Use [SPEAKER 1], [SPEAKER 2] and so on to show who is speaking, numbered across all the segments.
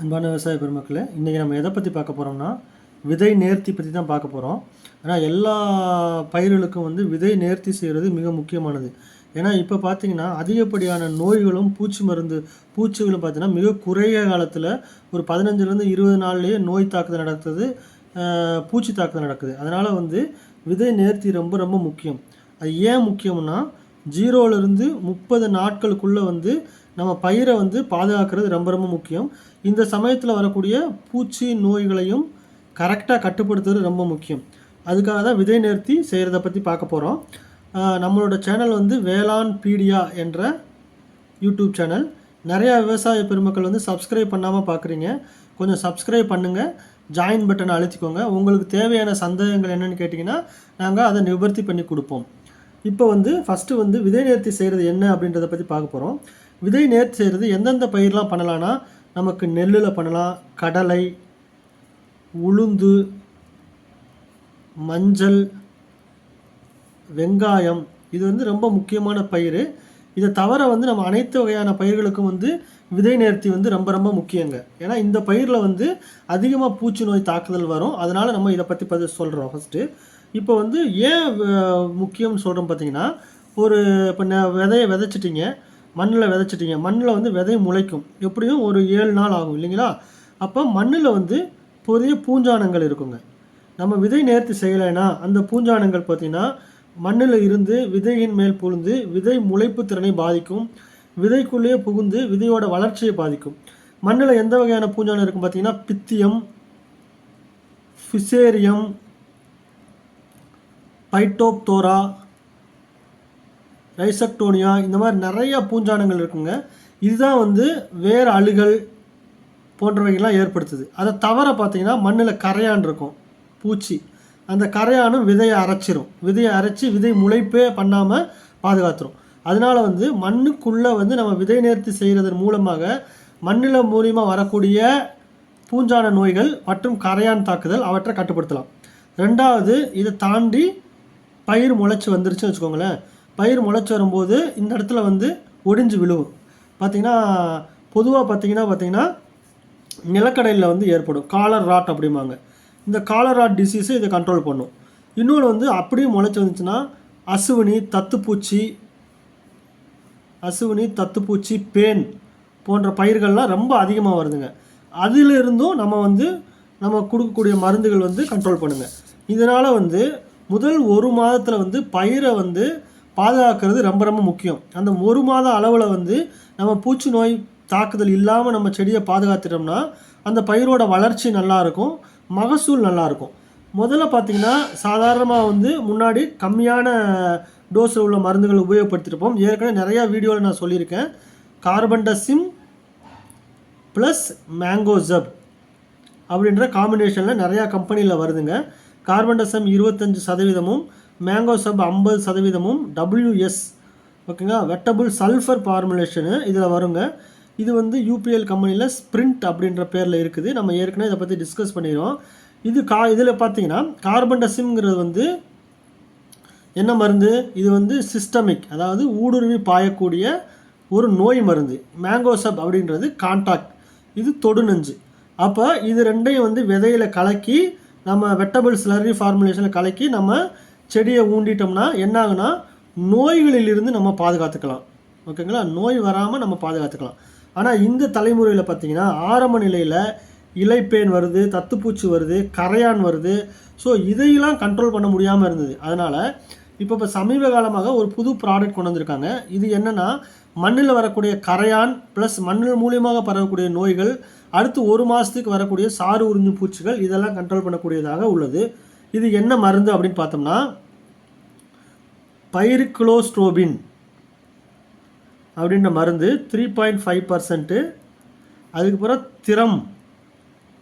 [SPEAKER 1] அன்பான விவசாய பெருமக்களே, இன்றைக்கி நம்ம எதை பற்றி பார்க்க போகிறோம்னா விதை நேர்த்தி பற்றி தான் பார்க்க போகிறோம். ஆனால் எல்லா பயிர்களுக்கும் விதை நேர்த்தி செய்கிறது மிக முக்கியமானது. ஏன்னா இப்போ பார்த்திங்கன்னா அதிகப்படியான நோய்களும் பூச்சிகளும் பார்த்திங்கன்னா மிக குறைய காலத்தில் ஒரு 15லேருந்து 20 நாள்லேயே நோய் தாக்குதல் நடக்குது, பூச்சி தாக்குதல் நடக்குது. அதனால் விதை நேர்த்தி ரொம்ப ரொம்ப முக்கியம். அது ஏன் முக்கியம்னா 0லேருந்து 30 நாட்களுக்குள்ளே நம்ம பயிரை பாதுகாக்கிறது ரொம்ப ரொம்ப முக்கியம். இந்த சமயத்தில் வரக்கூடிய பூச்சி நோய்களையும் கரெக்டாக கட்டுப்படுத்துறது ரொம்ப முக்கியம். அதுக்காக தான் விதை நேர்த்தி செய்கிறத பற்றி பார்க்க போகிறோம். நம்மளோட சேனல் வேளாண் பீடியா என்ற யூடியூப் சேனல். நிறையா விவசாய பெருமக்கள் சப்ஸ்கிரைப் பண்ணாமல் பார்க்குறீங்க. கொஞ்சம் சப்ஸ்கிரைப் பண்ணுங்கள், ஜாயின் பட்டனை அழுத்திக்கோங்க. உங்களுக்கு தேவையான சந்தேகங்கள் என்னென்னு கேட்டிங்கன்னா நாங்கள் அதை நிவர்த்தி பண்ணி கொடுப்போம். இப்போ ஃபஸ்ட்டு விதை நேர்த்தி செய்கிறது என்ன அப்படின்றத பற்றி பார்க்க போகிறோம். விதை நேர்த்தி செய்கிறது எந்தெந்த பயிரெலாம் பண்ணலான்னா, நமக்கு நெல்லில் பண்ணலாம், கடலை, உளுந்து, மஞ்சள், வெங்காயம். இது ரொம்ப முக்கியமான பயிர். இதை தவிர நம்ம அனைத்து வகையான பயிர்களுக்கும் விதை நேர்த்தி ரொம்ப ரொம்ப முக்கியங்க. ஏன்னா இந்த பயிரில் அதிகமாக பூச்சி நோய் தாக்குதல் வரும். அதனால் நம்ம இதை பற்றி சொல்கிறோம். ஃபஸ்ட்டு இப்போ ஏன் முக்கியம்னு சொல்கிறோம் பார்த்தீங்கன்னா, இப்போ விதையை விதைச்சிட்டிங்க, மண்ணில் விதைச்சிட்டிங்க. மண்ணில் விதை முளைக்கும், எப்படியும் ஒரு 7 நாள் ஆகும் இல்லைங்களா? அப்போ மண்ணில் பெரிய பூஞ்சானங்கள் இருக்குங்க. நம்ம விதை நேர்த்தி செய்யலைன்னா அந்த பூஞ்சானங்கள் பார்த்திங்கன்னா மண்ணில் இருந்து விதையின் மேல் புகுந்து விதை முளைப்பு திறனை பாதிக்கும், விதைக்குள்ளேயே புகுந்து விதையோட வளர்ச்சியை பாதிக்கும். மண்ணில் எந்த வகையான பூஞ்சானம் இருக்கும் பார்த்திங்கன்னா, பித்தியம், ஃபிசேரியம், பைட்டோப்தோரா, ரைசக்டோனியா, இந்த மாதிரி நிறைய பூஞ்சானங்கள் இருக்குங்க. இதுதான் வேறு அழுகல் போன்றவைகள்லாம் ஏற்படுத்துது. அதை தவிர பார்த்திங்கன்னா மண்ணில் கரையான் இருக்கும், பூச்சி. அந்த கரையானும் விதையை அரைச்சிரும். விதையை அரைச்சி விதை முளைப்பே பண்ணாமல் பாதுகாத்துரும். அதனால் மண்ணுக்குள்ளே நம்ம விதை நேர்த்தி செய்கிறதன் மூலமாக மண்ணில் மூலியமாக வரக்கூடிய பூஞ்சான நோய்கள் மற்றும் கரையான் தாக்குதல் அவற்றை கட்டுப்படுத்தலாம். ரெண்டாவது, இதை தாண்டி பயிர் முளைச்சி வந்துருச்சுன்னு வச்சுக்கோங்களேன். பயிர் முளைச்சி வரும்போது இந்த இடத்துல ஒடிஞ்சு விழுவும். பார்த்திங்கன்னா பொதுவாக பார்த்திங்கன்னா நிலக்கடையில் ஏற்படும் காலர் ராட் அப்படிம்பாங்க. இந்த காலர் ராட் டிசீஸை இதை கண்ட்ரோல் பண்ணும். இன்னொன்று அப்படியே முளைச்சி வந்துச்சுன்னா அசுவினி, தத்துப்பூச்சி, பேன் போன்ற பயிர்கள்லாம் ரொம்ப அதிகமாக வருதுங்க. அதிலிருந்தும் நம்ம கொடுக்கக்கூடிய மருந்துகள் கண்ட்ரோல் பண்ணுங்கள். இதனால் முதல் 1 மாதத்தில் பயிரை பாதுகாக்கிறது ரொம்ப ரொம்ப முக்கியம். அந்த 1 மாத அளவில் நம்ம பூச்சி நோய் தாக்குதல் இல்லாமல் நம்ம செடியை பாதுகாத்துட்டோம்னா அந்த பயிரோட வளர்ச்சி நல்லாயிருக்கும், மகசூல் நல்லாயிருக்கும். முதல்ல பார்த்திங்கன்னா சாதாரணமாக முன்னாடி கம்மியான டோஸில் உள்ள மருந்துகள் உபயோகப்படுத்திருப்போம். ஏற்கனவே நிறையா வீடியோவில் நான் சொல்லியிருக்கேன். கார்பன்டசிம் ப்ளஸ் மேங்கோசப் அப்படின்ற காம்பினேஷனில் நிறையா கம்பெனியில் வருதுங்க. கார்பன்டசம் 25%, மேங்கோசப் 50%, WS ஓகேங்களா, வெட்டபுள் சல்ஃபர் ஃபார்முலேஷனு இதில் வருங்க. இது யூபிஎல் கம்பெனியில் ஸ்ப்ரிண்ட் அப்படின்ற பேரில் இருக்குது. நம்ம ஏற்கனவே இதை பற்றி டிஸ்கஸ் பண்ணிடுவோம். இதில் பார்த்தீங்கன்னா கார்பன்டசிம்ங்கிறது என்ன மருந்து? இது சிஸ்டமிக், அதாவது ஊடுருவி பாயக்கூடிய ஒரு நோய் மருந்து. மேங்கோசப் அப்படின்றது கான்டாக்ட், இது தொடுநஞ்சு. அப்போ இது ரெண்டையும் விதையில் கலக்கி நம்ம வெட்டபிள் ஸ்லரி ஃபார்முலேஷனில் கலக்கி நம்ம செடியை ஊண்டிட்டோம்னா என்ன ஆகுனா, நோய்களிலிருந்து நம்ம பாதுகாத்துக்கலாம். ஓகேங்களா, நோய் வராமல் நம்ம பாதுகாத்துக்கலாம். ஆனால் இந்த தலைமுறையில் பார்த்திங்கன்னா ஆரம்ப நிலையில் இலைப்பேன் வருது, தத்துப்பூச்சி வருது, கரையான் வருது. ஸோ இதையெல்லாம் கண்ட்ரோல் பண்ண முடியாமல் இருந்தது. அதனால் இப்போ சமீப காலமாக ஒரு புது ப்ராடக்ட் கொண்டு வந்திருக்காங்க. இது என்னென்னா, மண்ணில் வரக்கூடிய கரையான் ப்ளஸ் மண்ணில் மூலியமாக பரவக்கூடிய நோய்கள், அடுத்து 1 மாதத்துக்கு வரக்கூடிய சாறு உறிஞ்சும் பூச்சிகள், இதெல்லாம் கண்ட்ரோல் பண்ணக்கூடியதாக உள்ளது. இது என்ன மருந்து அப்படின்னு பார்த்தோம்னா, பைரிக்ளோஸ்ட்ரோபின் அப்படின்ற மருந்து 3.5%, அதுக்கப்புறம் திரம்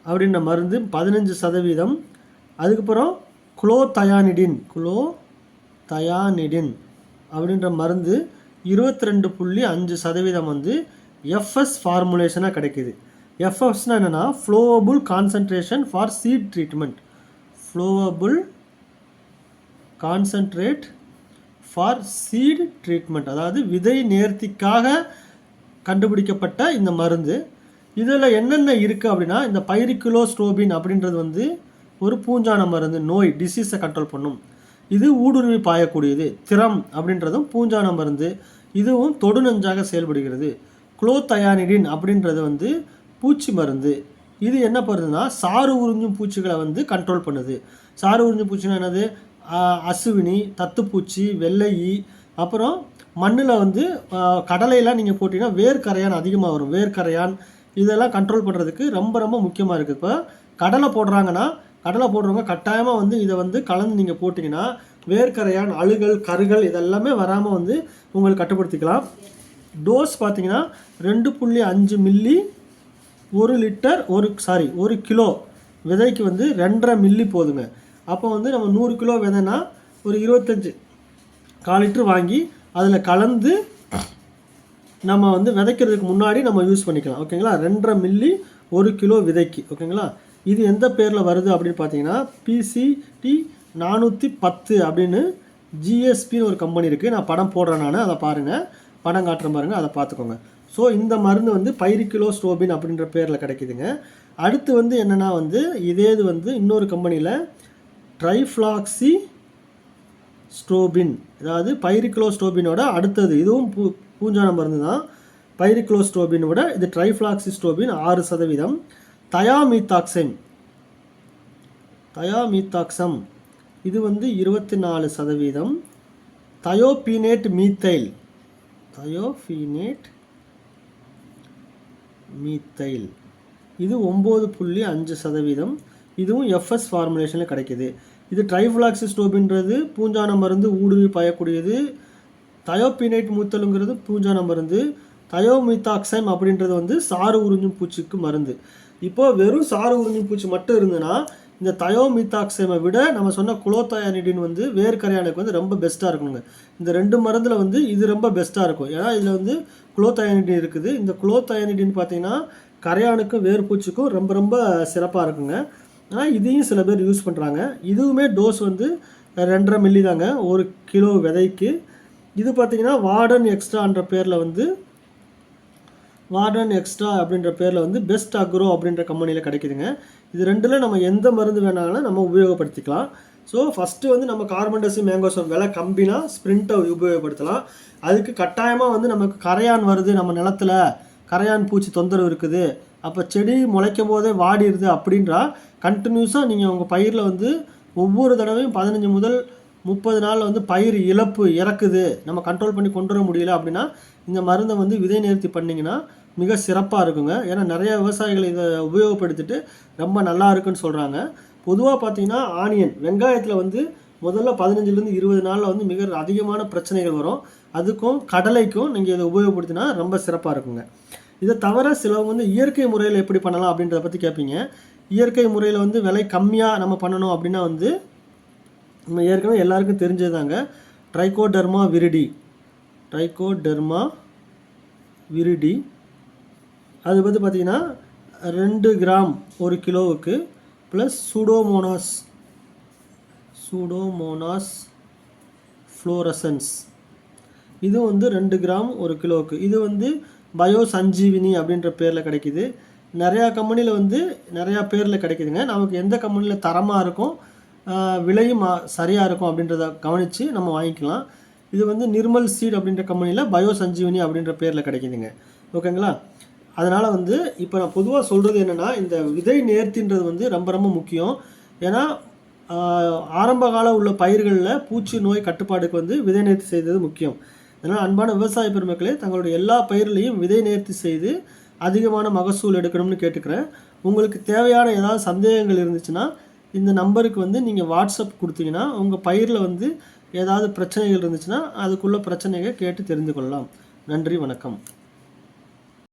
[SPEAKER 1] அப்படின்ற மருந்து 15%, அதுக்கப்புறம் குளோதயானிடின் அப்படின்ற மருந்து 22.5% எஃப்எஸ் ஃபார்முலேஷனாக கிடைக்கிது. எஃப்எஸ்னால் என்னென்னா ஃப்ளோவபுள் கான்சன்ட்ரேஷன் ஃபார் சீட் ட்ரீட்மெண்ட். அதாவது விதை நேர்த்திக்காக கண்டுபிடிக்கப்பட்ட இந்த மருந்து. இதில் என்னென்ன இருக்குது அப்படின்னா, இந்த பைரிகுலோஸ்ட்ரோபின் அப்படின்றது வந்து ஒரு பூஞ்சான மருந்து, நோய் டிசீஸை கண்ட்ரோல் பண்ணும். இது ஊடுருவி பாயக்கூடியது. திறம் அப்படின்றதும் பூஞ்சான மருந்து, இதுவும் தொடு நஞ்சாக செயல்படுகிறது. குளோத்தயானிடின் அப்படின்றது வந்து பூச்சி மருந்து. இது என்ன பண்ணுதுன்னா, சாறு உறிஞ்சும் பூச்சிகளை வந்து கண்ட்ரோல் பண்ணுது. சாறு உறிஞ்சும் பூச்சினா என்னது? அசுவினி, தத்துப்பூச்சி, வெள்ளையி, அப்புறம் மண்ணில் வந்து கடலையெல்லாம் நீங்கள் போட்டிங்கன்னா வேர்க்கரையான் அதிகமாக வரும். வேர்க்கரையான் இதெல்லாம் கண்ட்ரோல் பண்ணுறதுக்கு ரொம்ப ரொம்ப முக்கியமாக இருக்குது. இப்போ கடலை போடுறாங்கன்னா, கடலை போடுறவங்க கட்டாயமாக வந்து இதை வந்து கலந்து நீங்கள் போட்டிங்கன்னா வேர்க்கரையான், அழுகல், கருகள் இதெல்லாமே வராமல் வந்து உங்களுக்கு கட்டுப்படுத்திக்கலாம். டோஸ் பார்த்தீங்கன்னா 2.5 மில்லி 1 லிட்டர் 1 கிலோ விதைக்கு வந்து 2.5 மில்லி போதுங்க. அப்போ வந்து நம்ம 100 கிலோ விதைனா ஒரு 25 1/4 லிட்டர் வாங்கி அதில் கலந்து நம்ம வந்து விதைக்கிறதுக்கு முன்னாடி நம்ம யூஸ் பண்ணிக்கலாம். ஓகேங்களா? 2.5 மில்லி 1 கிலோ விதைக்கு. ஓகேங்களா? இது எந்த பேரில் வருது அப்படின்னு பார்த்தீங்கன்னா, PCT 410 அப்படின்னு GSPன்னு ஒரு கம்பெனி இருக்குது. நான் படம் போடுறேன், நான் அதை பாருங்கள், படம் காட்டுற பாருங்கள், அதை பார்த்துக்கோங்க. ஸோ இந்த மருந்து வந்து பைரிகுலோஸ்ட்ரோபின் அப்படின்ற பேரில் கிடைக்குதுங்க. அடுத்து வந்து என்னென்னா வந்து இதே இது வந்து இன்னொரு கம்பெனியில் ட்ரைஃப்ளாக்சி ஸ்ட்ரோபின், அதாவது பைரிகுலோஸ்ட்ரோபினோட அடுத்தது, இதுவும் பூஞ்சான மருந்து தான். பைரிகுலோஸ்ட்ரோபினோட இது ட்ரைஃப்ளாக்சிஸ்ட்ரோபின் 6%. தயாமீத்தாக்சம் இது வந்து 24%. தயோபீனேட் மீத்தைல் இது 9.5%. இதுவும் FS ஃபார்முலேஷனில் கிடைக்கிது. இது ட்ரைஃப்ளாக்சிஸ்ட்ரோபின்றது பூஞ்சான மருந்து, ஊடுருவி பாயக்கூடியது. தயோபீனேட் மூத்தலுங்கிறது பூஞ்சான மருந்து. தயோமீத்தாக்சைம் அப்படின்றது வந்து சாறு உறிஞ்சும் பூச்சிக்கு மருந்து. இப்போது வெறும் சாறு உறிஞ்சும் பூச்சி மட்டும் இருந்ததுன்னா இந்த தயோமீத்தாக்சைமை விட நம்ம சொன்ன குளோத்தயானிடின் வந்து வேர்க்கரையானுக்கு வந்து ரொம்ப பெஸ்ட்டாக இருக்குங்க. இந்த 2 மருந்தில் வந்து இது ரொம்ப பெஸ்ட்டாக இருக்கும். ஏன்னா இதில் வந்து குளோத்தயானிடின் இருக்குது. இந்த குளோத்தயானிடின் பார்த்தீங்கன்னா கரையானுக்கும் வேர்பூச்சிக்கும் ரொம்ப ரொம்ப சிறப்பாக இருக்குங்க. ஆனால் இதையும் சில பேர் யூஸ் பண்ணுறாங்க. இதுவுமே டோஸ் வந்து 2.5 மில்லி தாங்க 1 கிலோ விதைக்கு. இது பார்த்திங்கன்னா வார்டன் எக்ஸ்ட்ரா அப்படின்ற பேரில் வந்து பெஸ்ட் அக்ரோ அப்படின்ற கம்பெனியில் கிடைக்குதுங்க. இது ரெண்டில் நம்ம எந்த மருந்து வேணாலும் நம்ம உபயோகப்படுத்திக்கலாம். ஸோ ஃபஸ்ட்டு வந்து நம்ம கார்பன்டசி மேங்கோசோம் விலை கம்மினா ஸ்ப்ரிண்ட்டை உபயோகப்படுத்தலாம். அதுக்கு கட்டாயமாக வந்து நமக்கு கரையான் வருது, நம்ம நிலத்தில் கரையான் பூச்சி தொந்தரவு இருக்குது, அப்போ செடி முளைக்கும் போதே வாடிடுது அப்படின்றா கண்டினியூஸாக நீங்கள் உங்கள் பயிரில் வந்து ஒவ்வொரு தடவையும் 15 முதல் 30 நாளில் வந்து பயிர் இறக்குது, நம்ம கண்ட்ரோல் பண்ணி கொண்டு வர முடியல அப்படின்னா இந்த மருந்தை வந்து விதை நேர்த்தி பண்ணிங்கன்னா மிக சிறப்பாக இருக்குங்க. ஏன்னா நிறைய விவசாயிகள் இதை உபயோகப்படுத்திட்டு ரொம்ப நல்லா இருக்குன்னு சொல்கிறாங்க. பொதுவாக பார்த்தீங்கன்னா ஆனியன், வெங்காயத்தில் வந்து முதல்ல 15லேருந்து 20 நாளில் வந்து மிக அதிகமான பிரச்சனைகள் வரும். அதுக்கும் கடலைக்கும் நீங்கள் இதை உபயோகப்படுத்தினா ரொம்ப சிறப்பாக இருக்குங்க. இதை தவிர சிலவங்க வந்து இயற்கை முறையில் எப்படி பண்ணலாம் அப்படின்றத பற்றி கேட்பீங்க. இயற்கை முறையில் வந்து விலை கம்மியாக நம்ம பண்ணணும் அப்படின்னா வந்து நம்ம ஏற்கனவே எல்லாருக்கும் தெரிஞ்சதாங்க ட்ரைகோடெர்மா விரிடி. அது வந்து பார்த்திங்கன்னா 2 கிராம் 1 கிலோவுக்கு ப்ளஸ் சூடோமோனாஸ் ஃப்ளோரசன்ஸ் இது வந்து 2 கிராம் 1 கிலோவுக்கு. இது வந்து பயோ சஞ்சீவினி அப்படின்ற பேரில் கிடைக்கிது. நிறையா கம்பெனியில் வந்து நிறையா பேரில் கிடைக்குதுங்க. நமக்கு எந்த கம்பெனியில் தரமாக இருக்கும், விலையும் சரியாக இருக்கும் அப்படின்றத கவனித்து நம்ம வாங்கிக்கலாம். இது வந்து நிர்மல் சீட் அப்படின்ற கம்பெனியில் பயோ சஞ்சீவினி அப்படின்ற பேரில் கிடைக்குதுங்க. ஓகேங்களா? அதனால் வந்து இப்போ நான் பொதுவாக சொல்கிறது என்னென்னா, இந்த விதை நேர்த்தின்றது வந்து ரொம்ப ரொம்ப முக்கியம். ஏன்னா ஆரம்ப கால உள்ள பயிர்களில் பூச்சி நோய் கட்டுப்பாடுக்கு வந்து விதை நேர்த்தி செய்தது முக்கியம். அதனால் அன்பான விவசாய பெருமக்களே, தங்களுடைய எல்லா பயிர்களையும் விதை நேர்த்தி செய்து அதிகமான மகசூல் எடுக்கணும்னு கேட்டுக்கிறேன். உங்களுக்கு தேவையான ஏதாவது சந்தேகங்கள் இருந்துச்சுன்னா இந்த நம்பருக்கு வந்து நீங்கள் வாட்ஸ்அப் கொடுத்தீங்கன்னா உங்கள் பயிரில் வந்து ஏதாவது பிரச்சனைகள் இருந்துச்சுன்னா அதுக்குள்ள பிரச்சனைகளை கேட்டு தெரிந்து கொள்ளலாம். நன்றி, வணக்கம்.